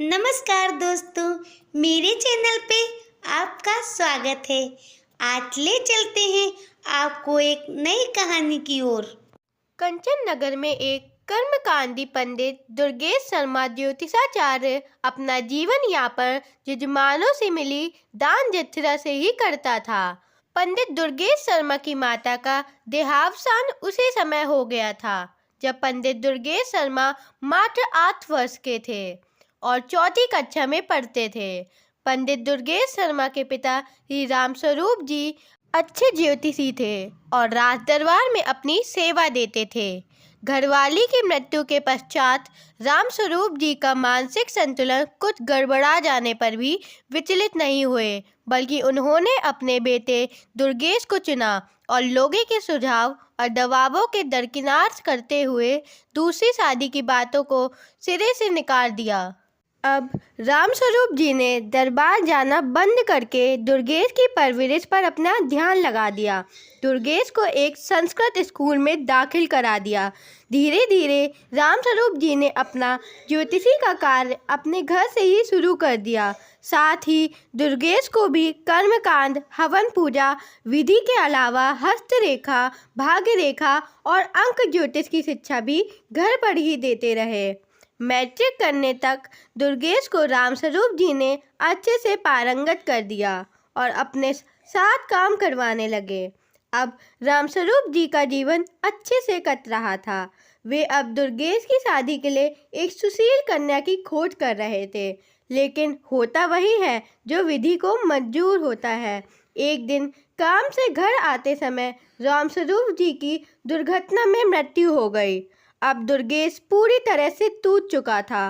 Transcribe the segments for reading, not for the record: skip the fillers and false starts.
नमस्कार दोस्तों, मेरे चैनल पे आपका स्वागत है। आज ले चलते हैं आपको एक नई कहानी की ओर। कंचन नगर में एक कर्मकांडी पंडित दुर्गेश शर्मा ज्योतिषाचार्य अपना जीवन यापन यजमानों से मिली दान दक्षिणा से ही करता था। पंडित दुर्गेश शर्मा की माता का देहावसान उसी समय हो गया था जब पंडित दुर्गेश शर्मा मात्र 8 वर्ष के थे और चौथी कक्षा में पढ़ते थे। पंडित दुर्गेश शर्मा के पिता श्री रामस्वरूप जी अच्छे ज्योतिषी थे और राज दरबार में अपनी सेवा देते थे। घरवाली की मृत्यु के पश्चात रामस्वरूप जी का मानसिक संतुलन कुछ गड़बड़ा जाने पर भी विचलित नहीं हुए, बल्कि उन्होंने अपने बेटे दुर्गेश को चुना और लोगों के सुझाव और दबावों के दरकिनार करते हुए दूसरी शादी की बातों को सिरे से निकाल दिया। अब रामस्वरूप जी ने दरबार जाना बंद करके दुर्गेश की परवरिश पर अपना ध्यान लगा दिया। दुर्गेश को एक संस्कृत स्कूल में दाखिल करा दिया। धीरे धीरे रामस्वरूप जी ने अपना ज्योतिषी का कार्य अपने घर से ही शुरू कर दिया। साथ ही दुर्गेश को भी कर्मकांड, हवन पूजा विधि के अलावा हस्तरेखा, भाग्य रेखा और अंक ज्योतिष की शिक्षा भी घर पर ही देते रहे। मैट्रिक करने तक दुर्गेश को रामस्वरूप जी ने अच्छे से पारंगत कर दिया और अपने साथ काम करवाने लगे। अब रामस्वरूप जी का जीवन अच्छे से कट रहा था। वे अब दुर्गेश की शादी के लिए एक सुशील कन्या की खोज कर रहे थे, लेकिन होता वही है जो विधि को मंजूर होता है। एक दिन काम से घर आते समय रामस्वरूप जी की दुर्घटना में मृत्यु हो गई। अब दुर्गेश पूरी तरह से टूट चुका था।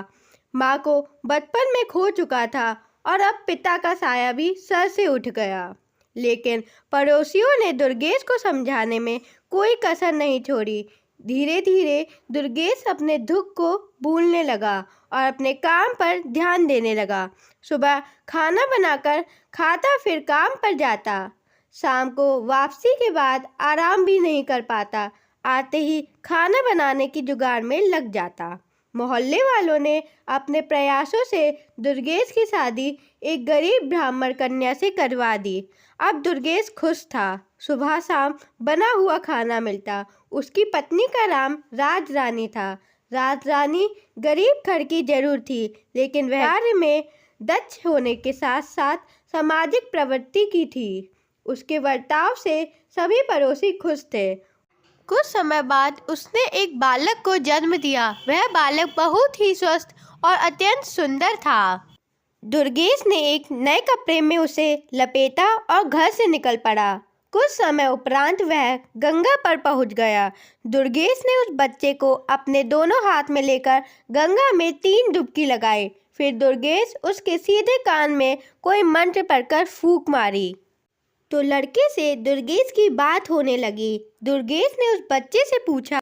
माँ को बचपन में खो चुका था और अब पिता का साया भी सर से उठ गया। लेकिन पड़ोसियों ने दुर्गेश को समझाने में कोई कसर नहीं छोड़ी। धीरे धीरे दुर्गेश अपने दुख को भूलने लगा और अपने काम पर ध्यान देने लगा। सुबह खाना बनाकर खाता, फिर काम पर जाता। शाम को वापसी के बाद आराम भी नहीं कर पाता। आते ही खाना बनाने की जुगाड़ में लग जाता। मोहल्ले वालों ने अपने प्रयासों से दुर्गेश की शादी एक गरीब ब्राह्मण कन्या से करवा दी। अब दुर्गेश खुश था। सुबह शाम बना हुआ खाना मिलता। उसकी पत्नी का नाम राज रानी था। राज रानी गरीब घर की जरूर थी, लेकिन वह कार्य में दक्ष होने के साथ साथ सामाजिक प्रवृत्ति की थी। उसके बर्ताव से सभी पड़ोसी खुश थे। कुछ समय बाद उसने एक बालक को जन्म दिया। वह बालक बहुत ही स्वस्थ और अत्यंत सुंदर था। दुर्गेश ने एक नए कपड़े में उसे लपेटा और घर से निकल पड़ा। कुछ समय उपरांत वह गंगा पर पहुंच गया। दुर्गेश ने उस बच्चे को अपने दोनों हाथ में लेकर गंगा में 3 डुबकी लगाई। फिर दुर्गेश उसके सीधे कान में कोई मंत्र पढ़कर फूंक मारी तो लड़के से दुर्गेश की बात होने लगी। दुर्गेश ने उस बच्चे से पूछा,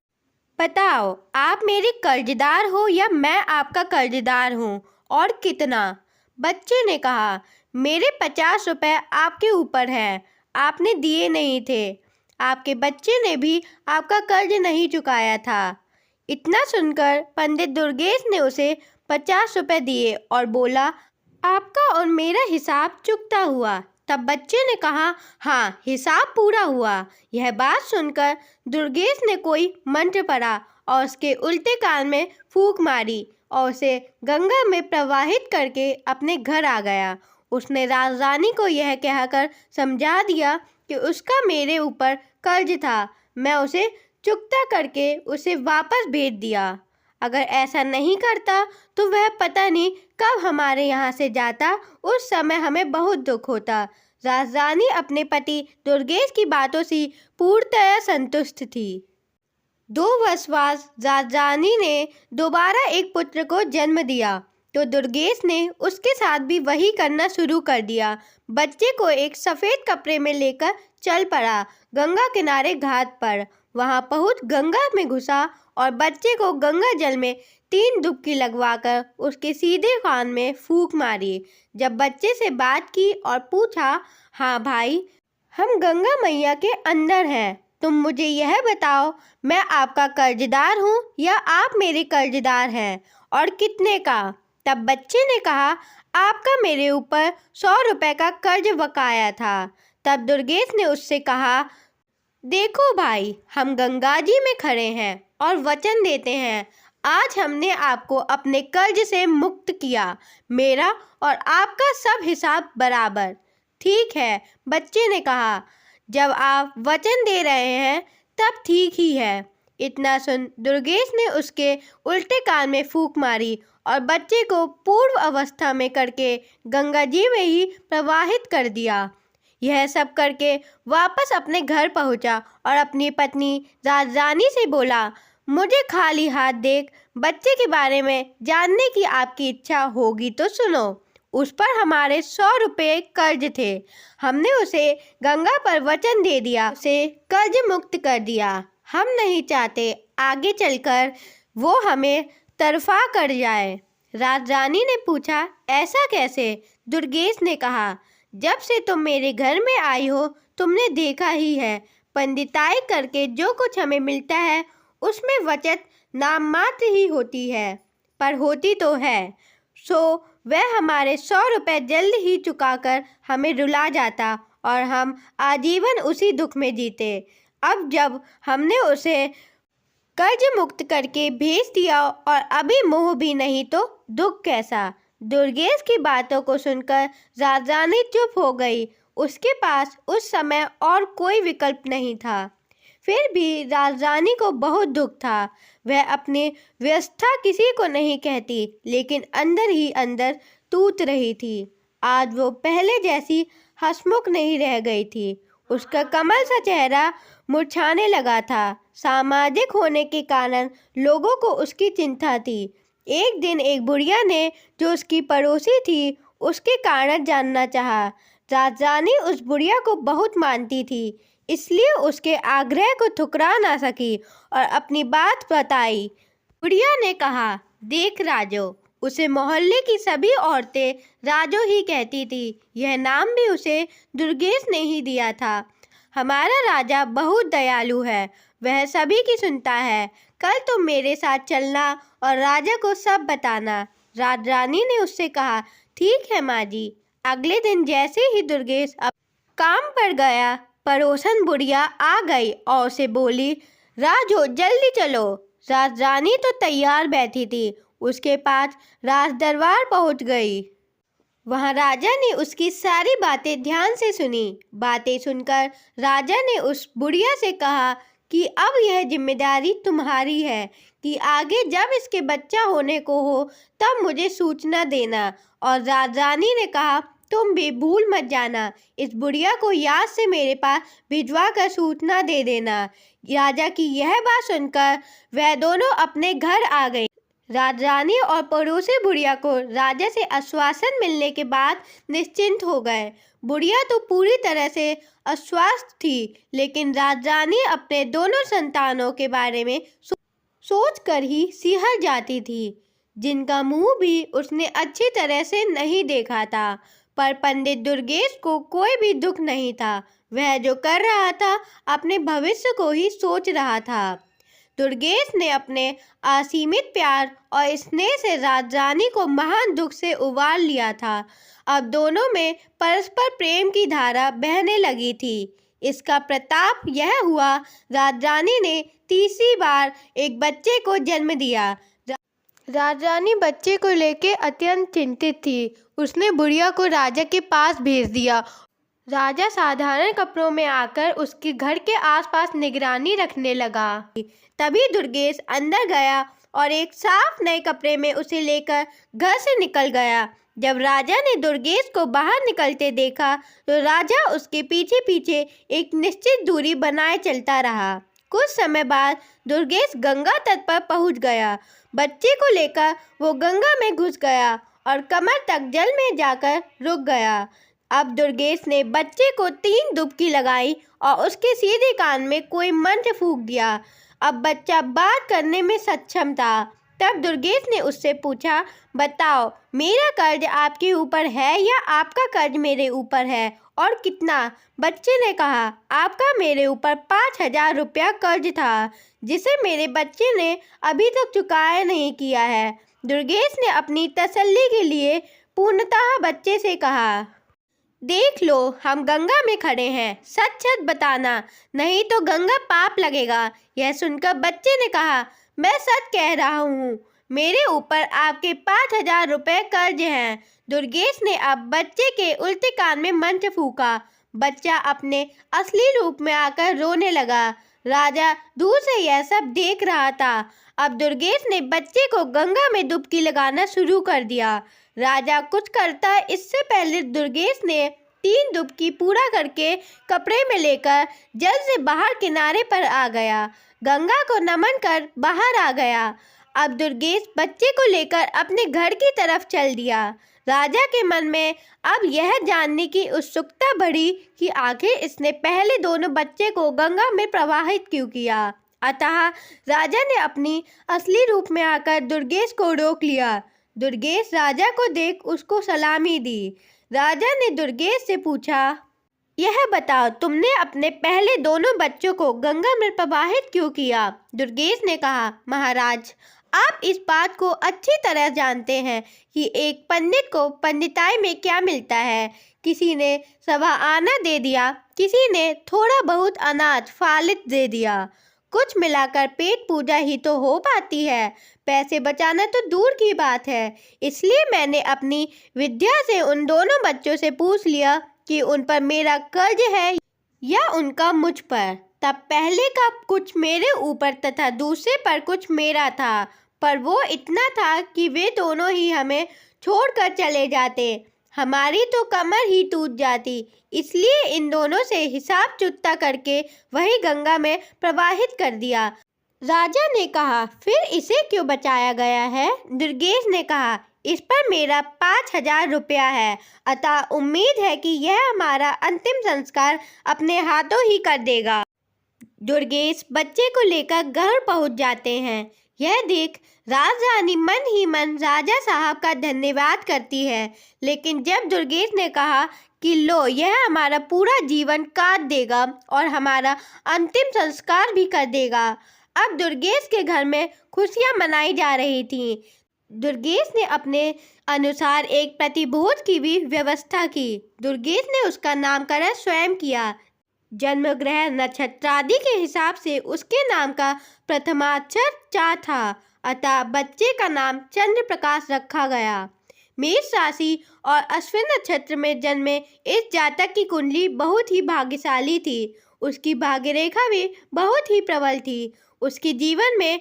बताओ, आप मेरे कर्जदार हो या मैं आपका कर्जदार हूँ, और कितना? बच्चे ने कहा, मेरे 50 रुपए आपके ऊपर हैं, आपने दिए नहीं थे। आपके बच्चे ने भी आपका कर्ज नहीं चुकाया था। इतना सुनकर पंडित दुर्गेश ने उसे 50 रुपए दिए और बोला, आपका और मेरा हिसाब चुकता हुआ। तब बच्चे ने कहा, हाँ, हिसाब पूरा हुआ। यह बात सुनकर दुर्गेश ने कोई मंत्र पढ़ा और उसके उल्टे कान में फूंक मारी और उसे गंगा में प्रवाहित करके अपने घर आ गया। उसने राजरानी को यह कहकर समझा दिया कि उसका मेरे ऊपर कर्ज था, मैं उसे चुकता करके उसे वापस भेज दिया। अगर ऐसा नहीं करता तो वह पता नहीं कब हमारे यहाँ से जाता। उस समय हमें बहुत दुख होता। राजरानी अपने पति दुर्गेश की बातों से पूर्णतः संतुष्ट थी। 2 वर्ष बाद राजरानी ने दोबारा एक पुत्र को जन्म दिया तो दुर्गेश ने उसके साथ भी वही करना शुरू कर दिया। बच्चे को एक सफ़ेद कपड़े में लेकर चल पड़ा गंगा किनारे घाट पर। वहां पहुंच गंगा में घुसा और बच्चे को गंगा जल में 3 डुबकी लगवाकर उसके सीधे कान में फूंक मारी। जब बच्चे से बात की और पूछा, हाँ भाई, हम गंगा मैया के अंदर हैं, तुम मुझे यह बताओ, मैं आपका कर्जदार हूँ या आप मेरे कर्जदार हैं, और कितने का? तब बच्चे ने कहा, आपका मेरे ऊपर 100 रुपए का कर्ज बकाया था। तब दुर्गेश ने उससे कहा, देखो भाई, हम गंगा जी में खड़े हैं और वचन देते हैं, आज हमने आपको अपने कर्ज से मुक्त किया। मेरा और आपका सब हिसाब बराबर। ठीक है, बच्चे ने कहा, जब आप वचन दे रहे हैं तब ठीक ही है। इतना सुन दुर्गेश ने उसके उल्टे कान में फूंक मारी और बच्चे को पूर्व अवस्था में करके गंगा जी में ही प्रवाहित कर दिया। यह सब करके वापस अपने घर पहुंचा और अपनी पत्नी राजरानी से बोला, मुझे खाली हाथ देख बच्चे के बारे में जानने की आपकी इच्छा होगी तो सुनो। उस पर हमारे 100 रुपये कर्ज थे। हमने उसे गंगा पर वचन दे दिया, उसे कर्ज मुक्त कर दिया। हम नहीं चाहते आगे चलकर वो हमें तरफा कर जाए। राजरानी ने पूछा, ऐसा कैसे? दुर्गेश ने कहा, जब से तुम मेरे घर में आई हो तुमने देखा ही है, पंडिताई करके जो कुछ हमें मिलता है उसमें बचत नाम मात्र ही होती है, पर होती तो है। सो वह हमारे 100 रुपये जल्द ही चुकाकर हमें रुला जाता और हम आजीवन उसी दुख में जीते। अब जब हमने उसे कर्ज मुक्त करके भेज दिया और अभी मोह भी नहीं तो दुख कैसा। दुर्गेश की बातों को सुनकर राजरानी चुप हो गई। उसके पास उस समय और कोई विकल्प नहीं था। फिर भी राजरानी को बहुत दुख था। वह अपनी व्यवस्था किसी को नहीं कहती, लेकिन अंदर ही अंदर टूट रही थी। आज वो पहले जैसी हंसमुख नहीं रह गई थी। उसका कमल सा चेहरा मुरझाने लगा था। सामाजिक होने के कारण लोगों को उसकी चिंता थी। एक दिन एक बुढ़िया ने, जो उसकी पड़ोसी थी, उसके कारण जानना चाहा। राजरानी उस बुढ़िया को बहुत मानती थी, इसलिए उसके आग्रह को ठुकरा ना सकी और अपनी बात बताई। बुढ़िया ने कहा, देख राजो, उसे मोहल्ले की सभी औरतें राजो ही कहती थी। यह नाम भी उसे दुर्गेश ने ही दिया था। हमारा राजा बहुत दयालु है, वह सभी की सुनता है। कल तुम मेरे साथ चलना और राजा को सब बताना। राजरानी ने उससे कहा, ठीक है माँ जी। अगले दिन जैसे ही दुर्गेश अब काम पर गया, पड़ोसन बुढ़िया आ गई और उसे बोली, राजो जल्दी चलो। राजरानी तो तैयार बैठी थी। उसके पास राज दरबार पहुंच गई। वहां राजा ने उसकी सारी बातें ध्यान से सुनी। बातें सुनकर राजा ने उस बुढ़िया से कहा कि अब यह जिम्मेदारी तुम्हारी है कि आगे जब इसके बच्चा होने को हो तब मुझे सूचना देना। और राजरानी ने कहा, तुम भी भूल मत जाना, इस बुढ़िया को याद से मेरे पास भिजवा कर सूचना दे देना। राजा की यह बात सुनकर वह दोनों अपने घर आ गए। राजरानी और पड़ोसी बुढ़िया को राजा से आश्वासन मिलने के बाद निश्चिंत हो गए। बुढ़िया तो पूरी तरह से अस्वस्थ थी, लेकिन राजरानी अपने दोनों संतानों के बारे में सोचकर ही सिहर जाती थी, जिनका मुंह भी उसने अच्छी तरह से नहीं देखा था। पर पंडित दुर्गेश को कोई भी दुख नहीं था। वह जो कर रहा था अपने भविष्य को ही सोच रहा था। दुर्गेश ने अपने असीमित प्यार और स्नेह से राजरानी को महान दुख से उबार लिया था। अब दोनों में परस्पर प्रेम की धारा बहने लगी थी। इसका प्रताप यह हुआ, राजरानी ने तीसरी बार एक बच्चे को जन्म दिया। राजरानी बच्चे को लेकर अत्यंत चिंतित थी। उसने बुढ़िया को राजा के पास भेज दिया। राजा साधारण कपड़ों में आकर उसके घर के आसपास निगरानी रखने लगा। तभी दुर्गेश अंदर गया और एक साफ नए कपड़े में उसे लेकर घर से निकल गया। जब राजा ने दुर्गेश को बाहर निकलते देखा तो राजा उसके पीछे पीछे एक निश्चित दूरी बनाए चलता रहा। कुछ समय बाद दुर्गेश गंगा तट पर पहुंच गया। बच्चे को लेकर वो गंगा में घुस गया और कमर तक जल में जाकर रुक गया। अब दुर्गेश ने बच्चे को 3 डुबकी लगाई और उसके सीधे कान में कोई मंत्र फूंक दिया। अब बच्चा बात करने में सक्षम था। तब दुर्गेश ने उससे पूछा, बताओ, मेरा कर्ज आपके ऊपर है या आपका कर्ज मेरे ऊपर है, और कितना? बच्चे ने कहा, आपका मेरे ऊपर 5000 रुपया कर्ज था, जिसे मेरे बच्चे ने अभी तक चुकाया नहीं किया है। दुर्गेश ने अपनी तसल्ली के लिए पूर्णतः बच्चे से कहा, देख लो, हम गंगा में खड़े हैं, सच सच बताना, नहीं तो गंगा पाप लगेगा। यह सुनकर बच्चे ने कहा, मैं सच कह रहा हूँ, मेरे ऊपर आपके 5,000 रुपए कर्ज हैं। दुर्गेश ने अब बच्चे के उल्टे कान में मंत्र फूका। बच्चा अपने असली रूप में आकर रोने लगा। राजा दूर से यह सब देख रहा था। अब दुर्गेश ने बच्चे को गंगा में डुबकी लगाना शुरू कर दिया। राजा कुछ करता इससे पहले दुर्गेश ने 3 डुबकी पूरा करके कपड़े में लेकर जल से बाहर किनारे पर आ गया। गंगा को नमन कर बाहर आ गया। अब दुर्गेश बच्चे को लेकर अपने घर की तरफ चल दिया। राजा के मन में अब यह जानने की उत्सुकता बढ़ी कि आखिर इसने पहले दोनों बच्चे को गंगा में प्रवाहित क्यों किया। अतः राजा ने अपनी असली रूप में आकर दुर्गेश को रोक लिया। दुर्गेश राजा को देख उसको सलामी दी। राजा ने दुर्गेश से पूछा, यह बताओ, तुमने अपने पहले दोनों बच्चों को गंगा में प्रवाहित क्यों किया? दुर्गेश ने कहा, महाराज, आप इस बात को अच्छी तरह जानते हैं कि एक पंडित को पंडिताई में क्या मिलता है। किसी ने सवा आना दे दिया, किसी ने थोड़ा बहुत अनाज फालित दे दिया। कुछ मिलाकर पेट पूजा ही तो हो पाती है, पैसे बचाना तो दूर की बात है। इसलिए मैंने अपनी विद्या से उन दोनों बच्चों से पूछ लिया कि उन पर मेरा कर्ज है या उनका मुझ पर। तब पहले का कुछ मेरे ऊपर तथा दूसरे पर कुछ मेरा था, पर वो इतना था कि वे दोनों ही हमें छोड़कर चले जाते। हमारी तो कमर ही टूट जाती। इसलिए इन दोनों से हिसाब चुकता करके वही गंगा में प्रवाहित कर दिया। राजा ने कहा, फिर इसे क्यों बचाया गया है? दुर्गेश ने कहा, इस पर मेरा 5,000 रुपया है, अतः उम्मीद है कि यह हमारा अंतिम संस्कार अपने हाथों ही कर देगा। दुर्गेश बच्चे को लेकर घर पहुंच जाते हैं। यह देख राजरानी मन ही मन राजा साहब का धन्यवाद करती है। लेकिन जब दुर्गेश ने कहा कि लो, यह हमारा पूरा जीवन काट देगा और हमारा अंतिम संस्कार भी कर देगा, अब दुर्गेश के घर में खुशियां मनाई जा रही थीं। दुर्गेश ने अपने अनुसार एक प्रतिभोज की भी व्यवस्था की। दुर्गेश ने उसका नामकरण स्वयं किया। जन्म ग्रह नक्षत्र आदि के हिसाब से उसके नाम का प्रथमाक्षर चा था, अतः बच्चे का नाम चंद्र प्रकाश रखा गया। मेष राशि और अश्विन नक्षत्र में जन्मे इस जातक की कुंडली बहुत ही भाग्यशाली थी। उसकी भाग्य रेखा भी बहुत ही प्रबल थी। उसके जीवन में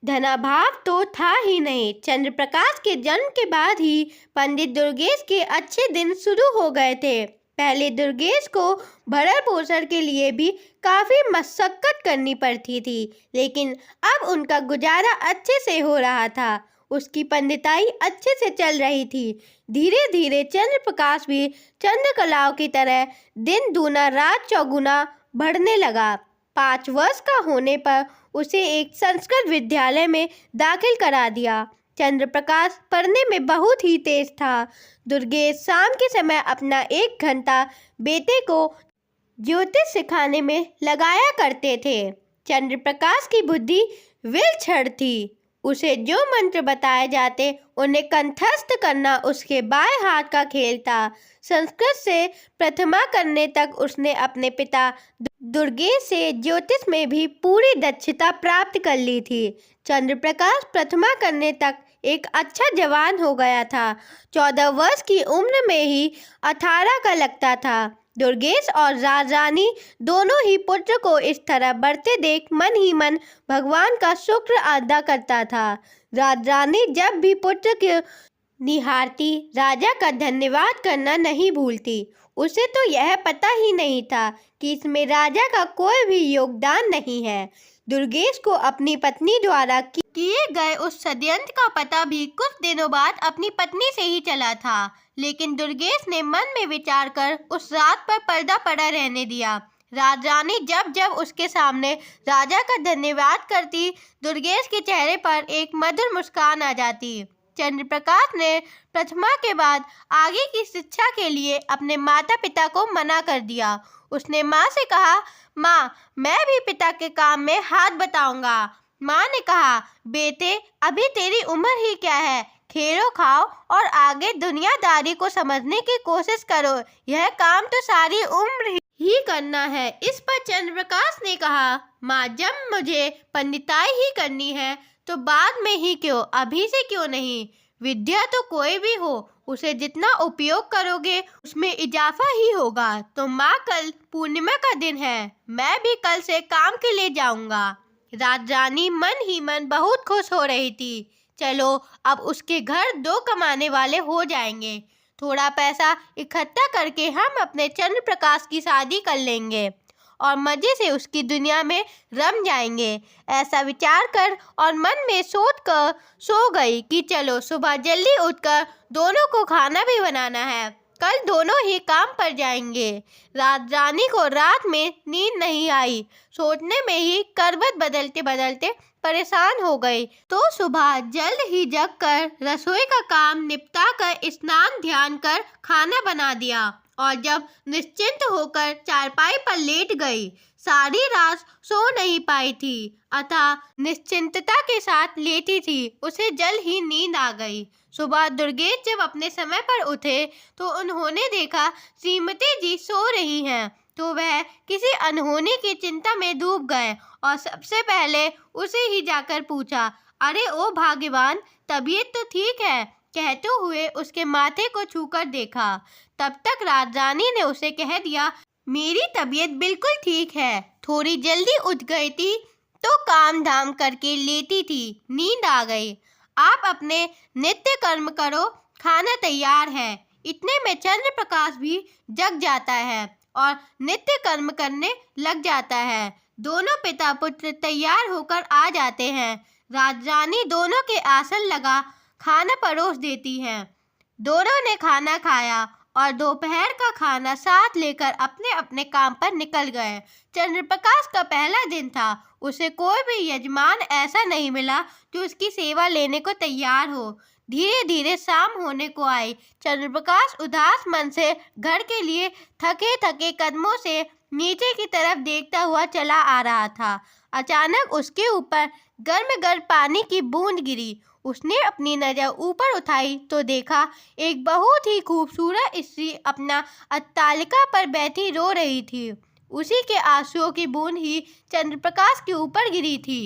धनाभाव तो था ही नहीं। चंद्र प्रकाश के जन्म के बाद ही पंडित दुर्गेश के अच्छे दिन शुरू हो गए थे। पहले दुर्गेश को भरण पोषण के लिए भी काफ़ी मशक्कत करनी पड़ती थी, लेकिन अब उनका गुजारा अच्छे से हो रहा था। उसकी पंडिताई अच्छे से चल रही थी। धीरे धीरे चंद्र प्रकाश भी चंद्रकलाओं की तरह दिन दूना रात चौगुना बढ़ने लगा। 5 वर्ष का होने पर उसे एक संस्कृत विद्यालय में दाखिल करा दिया। चंद्र प्रकाश पढ़ने में बहुत ही तेज था। दुर्गेश शाम के समय अपना 1 घंटा बेटे को ज्योतिष सिखाने में लगाया करते थे। चंद्र प्रकाश की बुद्धि विलक्षण थी। उसे जो मंत्र बताए जाते उन्हें कंठस्थ करना उसके बाएं हाथ का खेल था। संस्कृत से प्रथमा करने तक उसने अपने पिता दुर्गेश से ज्योतिष में भी पूरी दक्षता प्राप्त कर ली थी। चंद्र प्रकाश प्रथमा करने तक एक अच्छा जवान हो गया था। 14 वर्ष की उम्र में ही 18 का लगता था। दुर्गेश और राजरानी दोनों ही पुत्र को इस तरह बढ़ते देख मन ही मन भगवान का शुक्र अदा करता था। राजरानी जब भी पुत्र के निहारती राजा का धन्यवाद करना नहीं भूलती। उसे तो यह पता ही नहीं था कि इसमें राजा का कोई भी योगदान नहीं है। दुर्गेश को अपनी पत्नी द्वारा किए गए उस षड्यंत्र का पता भी कुछ दिनों बाद अपनी पत्नी से ही चला था, लेकिन दुर्गेश ने मन में विचार कर उस रात पर पर्दा पड़ा रहने दिया। राजरानी जब जब उसके सामने राजा का धन्यवाद करती, दुर्गेश के चेहरे पर एक मधुर मुस्कान आ जाती। चंद्र प्रकाश ने प्रथमा के बाद आगे की शिक्षा के लिए अपने माता पिता को मना कर दिया। उसने माँ से कहा, माँ, मैं भी पिता के काम में हाथ बटाऊंगा। माँ ने कहा, बेटे अभी तेरी उम्र ही क्या है, खेलो खाओ और आगे दुनियादारी को समझने की कोशिश करो, यह काम तो सारी उम्र ही करना है। इस पर चंद्रप्रकाश ने कहा, माँ जब मुझे पंडिताई ही करनी है तो बाद में ही क्यों, अभी से क्यों नहीं। विद्या तो कोई भी हो, उसे जितना उपयोग करोगे उसमें इजाफा ही होगा। तो माँ कल पूर्णिमा का दिन है, मैं भी कल से काम के लिए जाऊंगा। राजरानी मन ही मन बहुत खुश हो रही थी। चलो अब उसके घर 2 कमाने वाले हो जाएंगे, थोड़ा पैसा इकट्ठा करके हम अपने चंद्रप्रकाश की शादी कर लेंगे और मजे से उसकी दुनिया में रम जाएंगे। ऐसा विचार कर और मन में सोच कर सो गई कि चलो सुबह जल्दी उठकर दोनों को खाना भी बनाना है, कल दोनों ही काम पर जाएंगे। राजरानी को रात में नींद नहीं आई, सोचने में ही करवट बदलते बदलते परेशान हो गई। तो सुबह जल्द ही जगकर रसोई का काम निपटा कर स्नान ध्यान कर खाना बना दिया और जब निश्चिंत होकर चारपाई पर लेट गई, सारी रात सो नहीं पाई थी, अतः निश्चिंतता के साथ लेटी थी, उसे जल्द ही नींद आ गई। सुबह दुर्गेश जब अपने समय पर उठे तो उन्होंने देखा श्रीमती जी सो रही हैं, तो वह किसी अनहोनी की चिंता में डूब गए और सबसे पहले उसे ही जाकर पूछा, अरे ओ भाग्यवान, तबीयत तो ठीक है, कहते हुए उसके माथे को छूकर देखा। तब तक राजरानी ने उसे कह दिया, मेरी तबीयत बिल्कुल ठीक है, थोड़ी जल्दी उठ गई थी तो काम धाम करके लेटी थी, नींद आ गई। आप अपने नित्य कर्म करो, खाना तैयार है। इतने में चंद्रप्रकाश भी जग जाता है और नित्य कर्म करने लग जाता है। दोनों पिता पुत्र तैयार होकर आ जाते हैं। राजरानी दोनों के आसन लगा खाना परोस देती है। दोनों ने खाना खाया और दोपहर का खाना साथ लेकर अपने अपने काम पर निकल गए। चंद्रप्रकाश का पहला दिन था, उसे कोई भी यजमान ऐसा नहीं मिला जो उसकी सेवा लेने को तैयार हो। धीरे धीरे शाम होने को आई। चंद्रप्रकाश उदास मन से घर के लिए थके थके कदमों से नीचे की तरफ देखता हुआ चला आ रहा था। अचानक उसके ऊपर गर्म गर्म पानी की बूंद गिरी। उसने अपनी नज़र ऊपर उठाई तो देखा एक बहुत ही खूबसूरत स्त्री अपना अट्टालिका पर बैठी रो रही थी। उसी के आंसुओं की बूंद ही चंद्रप्रकाश के ऊपर गिरी थी।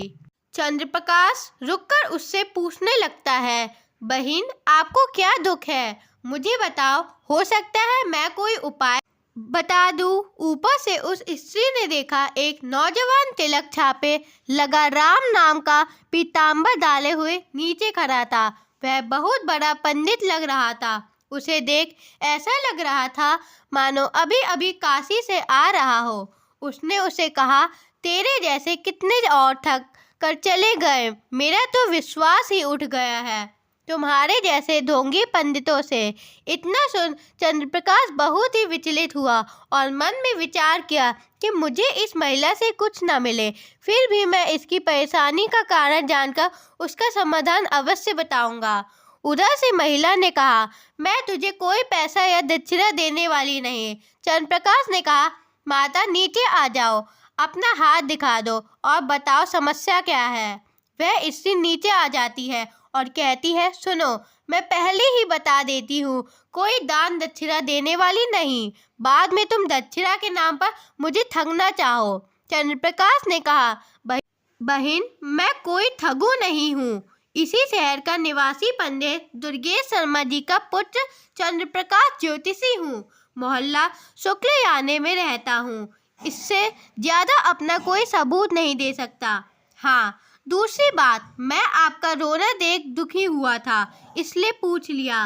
चंद्रप्रकाश रुककर उससे पूछने लगता है, बहन आपको क्या दुख है, मुझे बताओ, हो सकता है मैं कोई उपाय बता दूं। ऊपर से उस स्त्री ने देखा एक नौजवान तिलक छापे लगा राम नाम का पीताम्बर डाले हुए नीचे खड़ा था। वह बहुत बड़ा पंडित लग रहा था। उसे देख ऐसा लग रहा था मानो अभी अभी काशी से आ रहा हो। उसने उसे कहा, तेरे जैसे कितने और थक कर चले गए, मेरा तो विश्वास ही उठ गया है तुम्हारे जैसे ढोंगी पंडितों से। इतना सुन चंद्रप्रकाश बहुत ही विचलित हुआ और मन में विचार किया कि मुझे इस महिला से कुछ न मिले, फिर भी मैं इसकी परेशानी का कारण जानकर उसका समाधान अवश्य बताऊंगा। उधर से महिला ने कहा, मैं तुझे कोई पैसा या दक्षिणा देने वाली नहीं। चंद्रप्रकाश ने कहा, माता नीचे आ जाओ, अपना हाथ दिखा दो और बताओ समस्या क्या है। वह स्त्री नीचे आ जाती है और कहती है, सुनो, मैं पहले ही बता देती हूँ, कोई दान दक्षिणा देने वाली नहीं, बाद में तुम दक्षिणा के नाम पर मुझे ठगना चाहो। चंद्रप्रकाश ने कहा, बहन मैं कोई ठगू नहीं हूँ, इसी शहर का निवासी पंडित दुर्गेश शर्मा जी का पुत्र चंद्रप्रकाश ज्योतिषी हूँ, मोहल्ला शुक्लयाने में रहता हूँ। इससे ज़्यादा अपना कोई सबूत नहीं दे सकता। हाँ, दूसरी बात, मैं आपका रोना देख दुखी हुआ था, इसलिए पूछ लिया।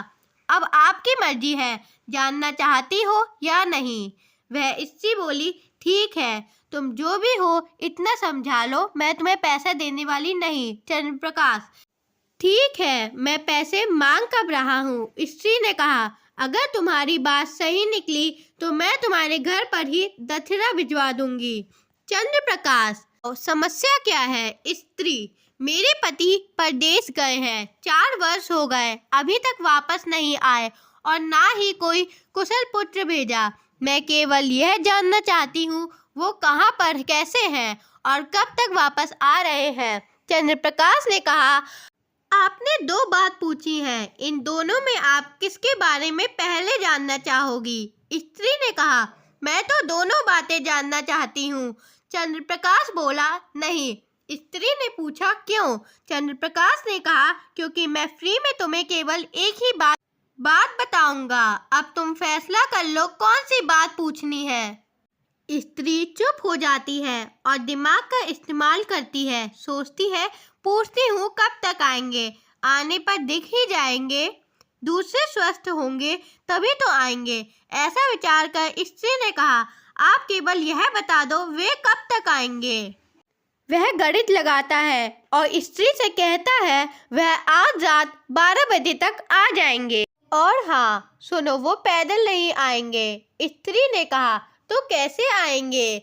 अब आपकी मर्जी है, जानना चाहती हो या नहीं। वह स्त्री बोली, ठीक है, तुम जो भी हो इतना समझा लो, मैं तुम्हें पैसा देने वाली नहीं। चंद्रप्रकाश, ठीक है, मैं पैसे मांग कब रहा हूँ। स्त्री ने कहा, अगर तुम्हारी बात सही निकली तो मैं तुम्हारे घर पर ही दक्षिणा भिजवा दूंगी। चंद्रप्रकाश, समस्या क्या है। स्त्री, मेरे पति परदेश गए हैं, 4 वर्ष हो गए, अभी तक वापस नहीं आए और ना ही कोई कुशल पुत्र भेजा। मैं केवल यह जानना चाहती हूँ वो कहाँ पर कैसे हैं और कब तक वापस आ रहे हैं। चंद्रप्रकाश ने कहा, आपने 2 बात पूछी हैं, इन दोनों में आप किसके बारे में पहले जानना चाहोगी? स्त्री ने कहा, मैं तो दोनों बातें जानना चाहती हूँ। चंद्रप्रकाश बोला, नहीं। स्त्री ने पूछा, क्यों? चंद्रप्रकाश ने कहा, क्योंकि मैं फ्री में तुम्हें केवल एक ही बात बताऊंगा। अब तुम फैसला कर लो कौन सी बात पूछनी है। स्त्री चुप हो जाती है और दिमाग का इस्तेमाल करती है। सोचती है, पूछती हूँ कब तक आएंगे? आने पर दिख ही जाएंगे। दूसरे स्वस्थ होंगे तभी तो आएंगे। ऐसा विचार कर स्त्री ने कहा, आप केवल यह बता दो वे कब तक आएंगे। वह गणित लगाता है और स्त्री से कहता है, वह आज रात 12 बजे तक आ जाएंगे। और हाँ सुनो, वो पैदल नहीं आएंगे। स्त्री ने कहा, तो कैसे आएंगे?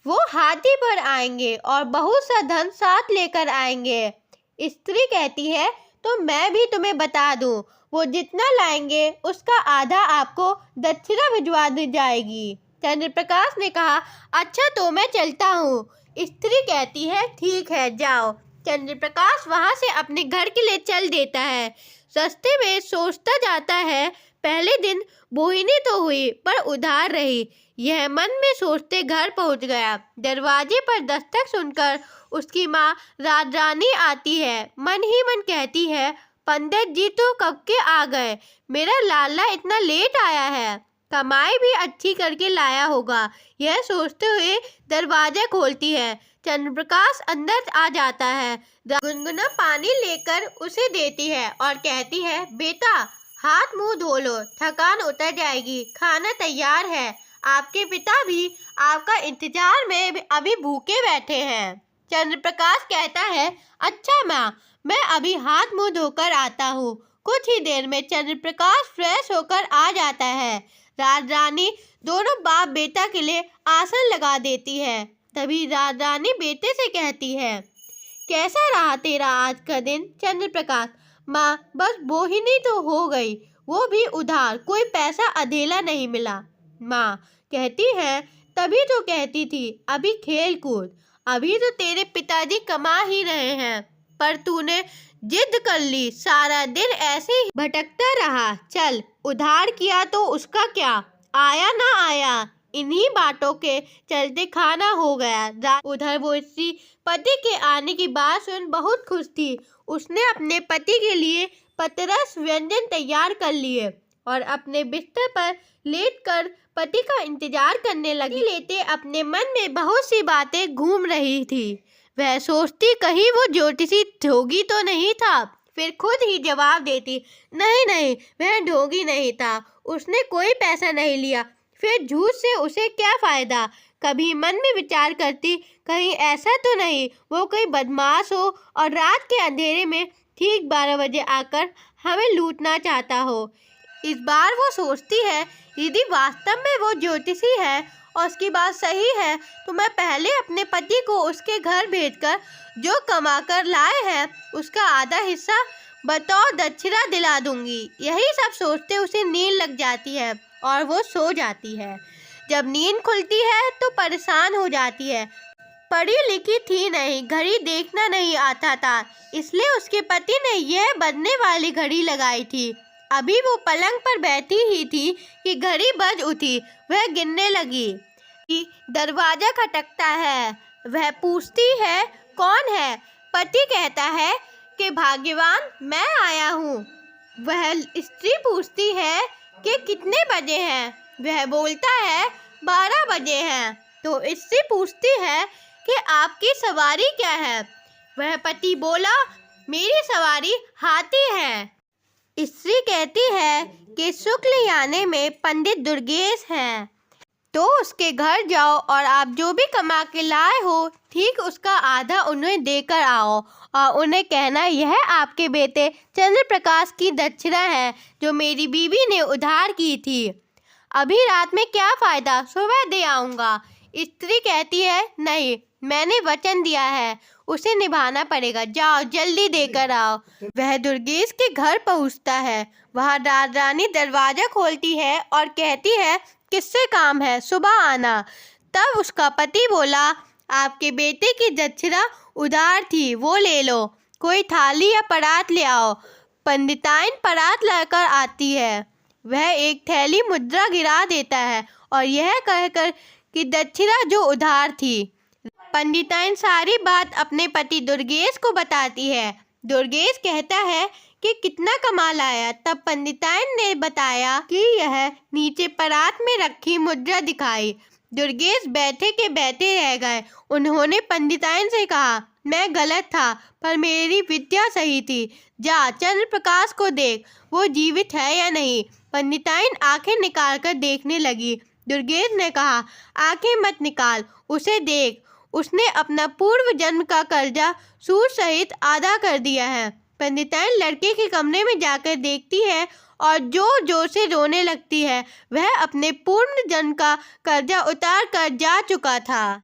वो हाथी पर आएंगे और बहुत सा धन साथ लेकर आएंगे। स्त्री कहती है, तो मैं भी तुम्हें बता दूं, वो जितना लाएंगे उसका आधा आपको दक्षिणा भिजवा दी जाएगी। चंद्रप्रकाश ने कहा, अच्छा तो मैं चलता हूँ। स्त्री कहती है, ठीक है जाओ। चंद्रप्रकाश वहाँ से अपने घर के लिए चल देता है। रास्ते में सोचता जाता है, पहले दिन बोहिनी तो हुई पर उधार रही। यह मन में सोचते घर पहुंच गया। दरवाजे पर दस्तक सुनकर उसकी माँ राजरानी आती है। मन ही मन कहती है, पंडित जी तो कब के आ गए, मेरा लाला इतना लेट आया है, कमाई भी अच्छी करके लाया होगा। यह सोचते हुए दरवाजा खोलती है। चंद्रप्रकाश अंदर आ जाता है। गुनगुना पानी लेकर उसे देती है और कहती है, बेटा हाथ मुंह धो लो, थकान उतर जाएगी, खाना तैयार है। आपके पिता भी आपका इंतजार में अभी भूखे बैठे हैं। चंद्रप्रकाश कहता है, अच्छा माँ, मैं अभी हाथ मुंह धोकर आता हूँ। कुछ ही देर में चंद्रप्रकाश फ्रेश होकर आ जाता है। राजरानी दोनों बाप बेटा के लिए आसन लगा देती है। तभी राजरानी बेटे से कहती है, कैसा रहा तेरा आज का दिन? चंद्रप्रकाश, माँ बस बोहिनी तो हो गई, वो भी उधार, कोई पैसा अधेला नहीं मिला। माँ कहती है, तभी तो कहती थी अभी खेल कूद, अभी तो तेरे पिताजी कमा ही रहे हैं, पर तूने जिद कर ली, सारा दिन ऐसे ही भटकता रहा। चल, उधार किया तो उसका क्या, आया ना आया, इन्हीं बातों के चलते खाना हो गया। उधर वो स्त्री पति के आने की बात सुन बहुत खुश थी। उसने अपने पति के लिए पतरस व्यंजन तैयार कर लिए और अपने बिस्तर पर लेटकर पति का इंतजार करने लगी। लेते अपने मन में बहुत सी बातें घूम रही थी। वह सोचती कहीं वो ज्योतिषी ढोंगी तो नहीं था, फिर खुद ही जवाब देती, नहीं नहीं, वह ढोंगी नहीं था, उसने कोई पैसा नहीं लिया, फिर झूठ से उसे क्या फ़ायदा। कभी मन में विचार करती, कहीं ऐसा तो नहीं वो कोई बदमाश हो और रात के अंधेरे में ठीक 12 बजे आकर हमें लूटना चाहता हो। इस बार वो सोचती है, यदि वास्तव में वो ज्योतिषी है और उसकी बात सही है तो मैं पहले अपने पति को उसके घर भेजकर जो कमा कर लाए हैं उसका आधा हिस्सा बतौर दक्षिणा दिला दूंगी। यही सब सोचते उसे नींद लग जाती है और वो सो जाती है। जब नींद खुलती है तो परेशान हो जाती है। पढ़ी लिखी थी नहीं, घड़ी देखना नहीं आता था, इसलिए उसके पति ने यह बजने वाली घड़ी लगाई थी। अभी वो पलंग पर बैठी ही थी कि घड़ी बज उठी। वह गिनने लगी कि दरवाजा खटकता है। वह पूछती है, कौन है? पति कहता है कि भाग्यवान, मैं आया हूँ। वह स्त्री पूछती है कि कितने बजे हैं? वह बोलता है 12 बजे हैं। तो स्त्री पूछती है कि आपकी सवारी क्या है? वह पति बोला, मेरी सवारी हाथी है। स्त्री कहती है कि शुक्ल यानी में पंडित दुर्गेश हैं, तो उसके घर जाओ और आप जो भी कमा के लाए हो ठीक उसका आधा उन्हें देकर आओ और उन्हें कहना यह आपके बेटे चंद्रप्रकाश की दक्षिणा है जो मेरी बीवी ने उधार की थी। अभी रात में क्या फ़ायदा, सुबह दे आऊँगा। स्त्री कहती है, नहीं, मैंने वचन दिया है, उसे निभाना पड़ेगा, जाओ जल्दी देकर आओ। वह दुर्गेश के घर पहुंचता है। वहां राजरानी दरवाजा खोलती है और कहती है, किससे काम है, सुबह आना। तब उसका पति बोला, आपके बेटे की दक्षिणा उधार थी, वो ले लो। कोई थाली या परात ले आओ। पंडिताइन परात लाकर आती है। वह एक थैली मुद्रा गिरा देता है और यह कहकर कि दक्षिणा जो उधार थी। पंडिताइन सारी बात अपने पति दुर्गेश को बताती है। दुर्गेश कहता है कि कितना कमाल आया। तब पंडिताइन ने बताया कि यह नीचे परात में रखी मुद्रा दिखाई। दुर्गेश बैठे के बैठे रह गए। उन्होंने पंडिताइन से कहा, मैं गलत था पर मेरी विद्या सही थी। जा चंद्रप्रकाश को देख, वो जीवित है या नहीं। पंडिताइन आंखें निकालकर देखने लगी। दुर्गेश ने कहा, आंखें मत निकाल, उसे देख, उसने अपना पूर्व जन्म का कर्जा सूद सहित आधा कर दिया है। पंडिताइन लड़के के कमरे में जाकर देखती है और जोर जोर से रोने लगती है। वह अपने पूर्व जन्म का कर्जा उतार कर जा चुका था।